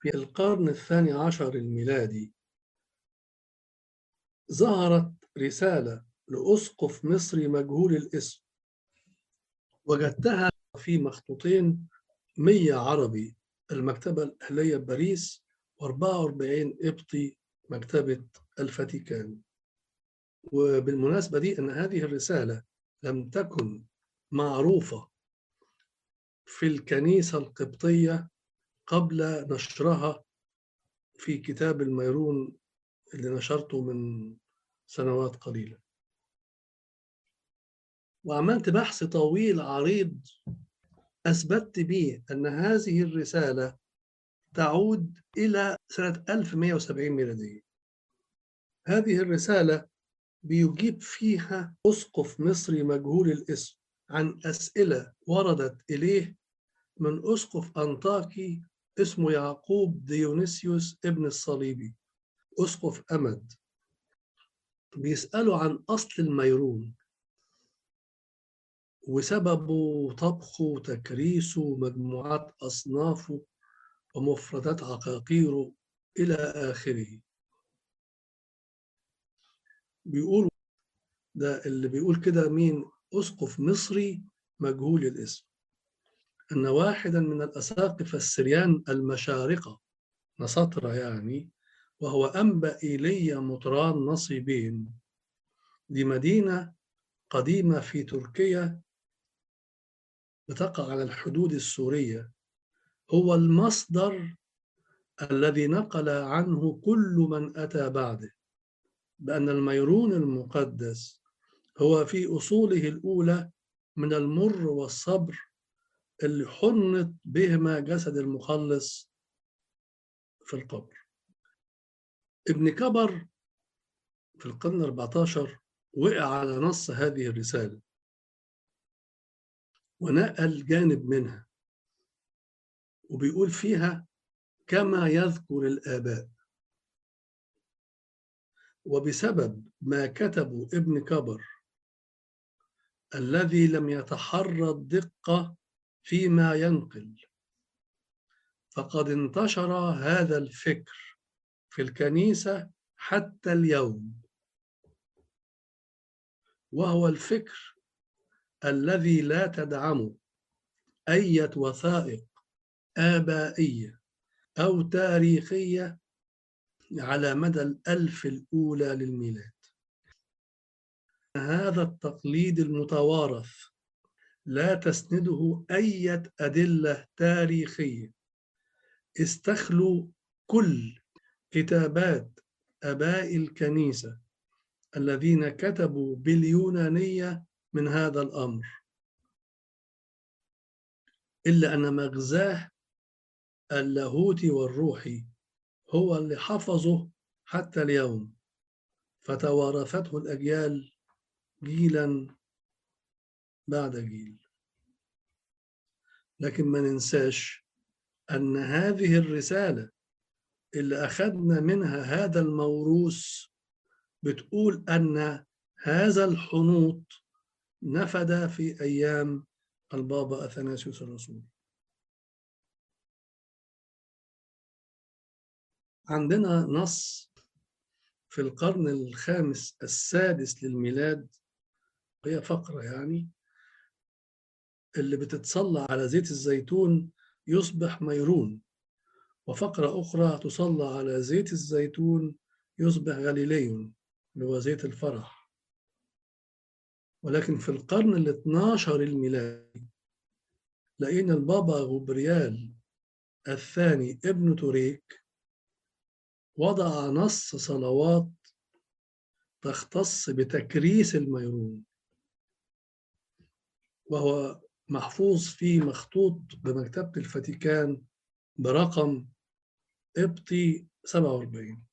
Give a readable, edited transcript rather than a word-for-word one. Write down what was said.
في القرن الثاني عشر الميلادي ظهرت رسالة لأسقف مصري مجهول الاسم، وجدتها في مخطوطين 100 عربي المكتبة الأهلية بباريس و44 قبطي مكتبة الفاتيكان. وبالمناسبة دي أن هذه الرسالة لم تكن معروفة في الكنيسة القبطية قبل نشرها في كتاب الميرون اللي نشرته من سنوات قليلة. وعملت بحث طويل عريض أثبتت به أن هذه الرسالة تعود إلى سنة 1170 ميلادية. هذه الرسالة بيجيب فيها أسقف مصري مجهول الاسم عن أسئلة وردت إليه من أسقف أنطاكي اسمه يعقوب ديونيسيوس ابن الصليبي، أسقف أمد. بيسألوا عن أصل الميرون وسببه، طبخه وتكريسه، مجموعات أصنافه ومفردات عقاقيره إلى آخره. بيقول ده اللي بيقول كده مين؟ أسقف مصري مجهول الاسم، أن واحدا من الأساقفة السريان المشارقة نسطرة يعني، وهو أنبا إيليا مطران نصيبين، دي مدينة قديمة في تركيا بتقع على الحدود السورية، هو المصدر الذي نقل عنه كل من أتى بعده بأن الميرون المقدس هو في أصوله الأولى من المر والصبر اللي حنط بهما جسد المخلص في القبر. ابن كبر في القرن 14 وقع على نص هذه الرسالة ونقل جانب منها، وبيقول فيها كما يذكر الآباء. وبسبب ما كتبه ابن كبر الذي لم يتحرى الدقة فيما ينقل، فقد انتشر هذا الفكر في الكنيسة حتى اليوم، وهو الفكر الذي لا تدعمه أي وثائق آبائية أو تاريخية على مدى الألف الأولى للميلاد. هذا التقليد المتوارث لا تسنده أي أدلة تاريخية، استخلوا كل كتابات آباء الكنيسة الذين كتبوا باليونانية من هذا الأمر، إلا أن مغزاه اللاهوتي والروحي هو اللي حفظه حتى اليوم، فتوارثته الأجيال جيلا بعد جيل. لكن ما ننساش أن هذه الرسالة اللي أخذنا منها هذا الموروث بتقول أن هذا الحنوط نفد في أيام البابا أثناسيوس الرسول. عندنا نص في القرن الخامس السادس للميلاد، هي فقرة يعني اللي بتتصلى على زيت الزيتون يصبح ميرون، وفقرة أخرى تصلى على زيت الزيتون يصبح غاليليون اللي هو زيت الفرح. ولكن في القرن ال 12 الميلادي لقينا البابا غبريال الثاني ابن توريك وضع نص صلوات تختص بتكريس الميرون، وهو محفوظ في مخطوط بمكتبة الفاتيكان برقم قبطي 47.